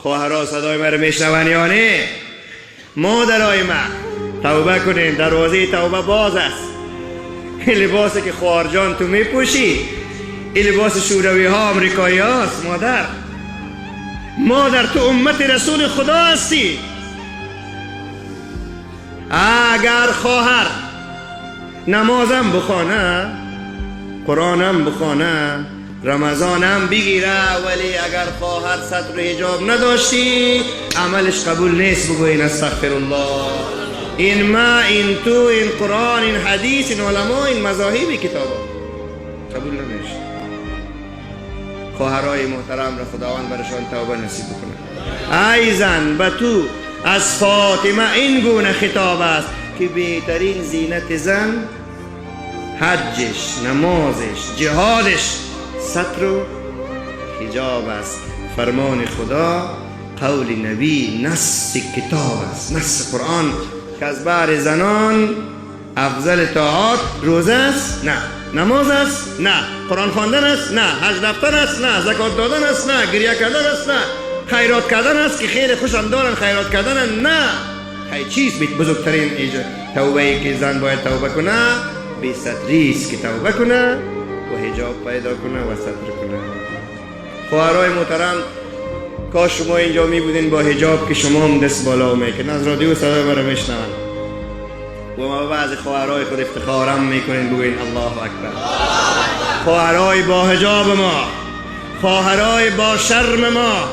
خواهرها صدای من رو میشنون یا نه؟ مادرای من توبه کنین، دروازه توبه باز است. این لباسی که خواهر جان تو میپوشی این لباس شوروی ها امریکایی هاست. مادر تو امت رسول خدا هستی. اگر خواهر نمازم بخونه، قرآنم بخونه، رمضانم بگیره، ولی اگر خواهر ستر حجاب نداشتی عملش قبول نیست. بگوین استغفر الله. این ما، این تو، این قرآن، این حدیث، این علما، این مذاهب کتابا قبول نمیشه. خواهرای محترم را خداوند برشان توبه نصیب بکنه. ای زن، به تو از فاطمه این گونه خطاب است که بهترین زینت زن حجش، نمازش، جهادش ستر و حجاب است. فرمان خدا، قول نبی، نص کتاب است، نص قرآن که از بحر زنان افضل طاعات روزه است؟ نه. نماز است؟ نه. قرآن خواندن است؟ نه. حج رفتن است؟ نه. زکات دادن است؟ نه. گریه کردن است؟ نه. خیرات کردن است که خیلی خوشم دارن خیرات کردن؟ نه. خیلی چیز بزرگترین توبه‌ای که زن باید توبه کنه بی ستری است که توبه کنه و حجاب پیدا کنه و ستر کنه. خواهرای محترم، کاش شما اینجا می بودین با حجاب که شما هم دست بالا میکنن، از رادیو صدای مرا میشنون و ما بعضی خواهرای خود افتخارم میکنین. بگوین الله اکبر. خواهرای با حجاب ما، خواهرای با شرم ما،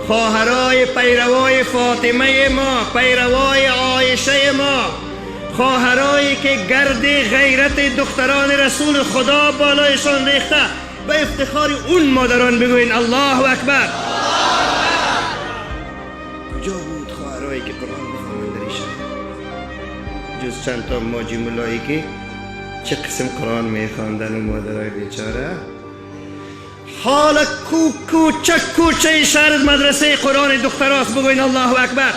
خواهرای پیروای فاطمه ما، پیروای عایشه ما، خواهرایی که گرد غیرت دختران رسول خدا بالایشان ریخته، به افتخار اون مادران بگوین الله اکبر. کجا بود خواهرایی که قرآن بخوانند در ایشان؟ جز چند تا ماجی ملایی که چه قسم قرآن میخواندن و مادرای بیچاره. حالا کوچه شهر مدرسه قرآن دختراست. بگوین الله اکبر.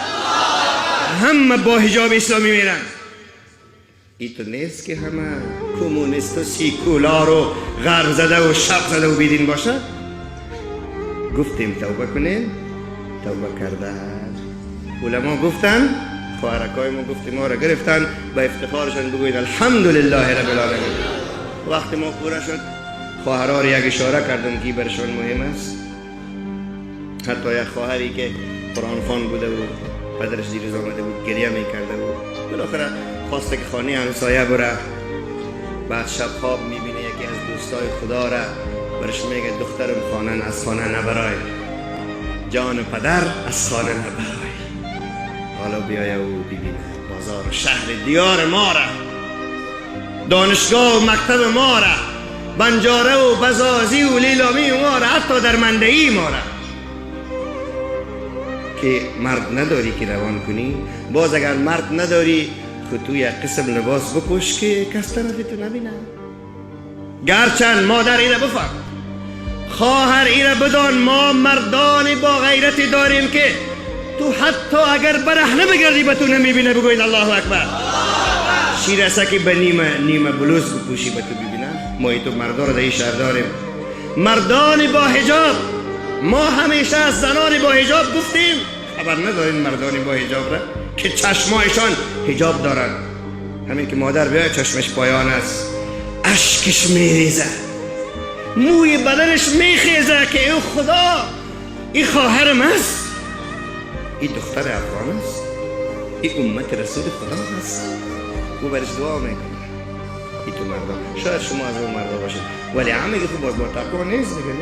همه با حجاب اسلامی میرن. این تو نیست که همه کمونیست و سیکولار و غرب زده و شق زده و بیدین باشه. گفتیم توبه کنین، توبه کردن. علما گفتن، خواهرکای ما گفتیم ما را گرفتن، به افتخارشان بگوید الحمدلله رب العالمین. وقتی ما پورا شد خواهرها را یک اشاره کردم که برشان مهم است. حتی یک خواهری که قرآن خوان بوده و پدرش دیروز آمده بود گریه میکرده و بالاخره خواسته که خانه همسایه بره، بعد شب خواب میبینه یکی از دوستای خدا را برش میگه دخترم خانه از خانه نبرای، جان پدر از خانه نبرای. حالا بیایه و ببینه بازار و شهر دیار ما را، دانشگاه و مکتب ما را، بنجاره و بزازی و لیلامی ما را، حتی در مندهی ما را که مرد نداری که روان کنی. باز اگر مرد نداری خود تو یک قسم لباس بپوش که کس طرفتو نبینه. گرچند مادر ایره بفهم، خواهر ایره بدان، ما مردان با غیرتی داریم که تو حتی اگر برهنه بگردی به تو نمیبینه. بگوید الله اکبر. شیرسه که به نیمه بلوز بپوشی به تو ببینه. ما ای تو مردان در این شهر داریم، مردان با حجاب. ما همیشه از زنان با حجاب گفتیم، خبر ندارین مردان با حجاب را که چشمایشان حجاب دارن. همین که مادر بیاید چشمش پایان است، اشکش میریزه، موی بدنش میخیزه که ای خدا این خواهرم است، این دختر افغان است، این امت رسول خدا است. او برش دعا میکنه. این تو مردان، شاید شما از اون مردا باشید ولی همه که تو باز با تقوا نیست دیگه.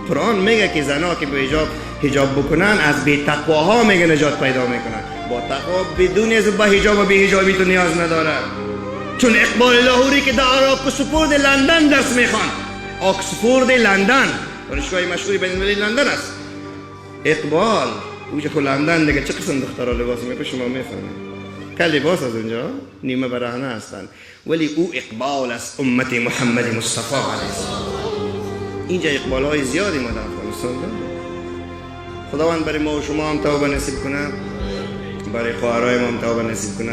قرآن میگه که زنا که به حجاب بکنن از بی تقواها میگه نجات پیدا میکنن. با تقوا بدون از با حجاب و بی حجابی تو نیاز نداره. چون اقبال لاهوری که در آکسفورد لندن درس میخوان، آکسفورد لندن دانشگاه مشهوری بین المللی لندن است. اقبال اوجه خود لندن دیگه چه قسم دخترها لباس میپوشن شما میفهمید. که لباس از اونجا نیمه برهنه هستن ولی او اقبال است امت محمد مصطفی علیه السلام. اینجا اقبال های زیادی ما در افغانستان داریم. خداوند برای ما و شما هم توبه نصیب کنه، برای خواهرای ما هم توبه نصیب کنه.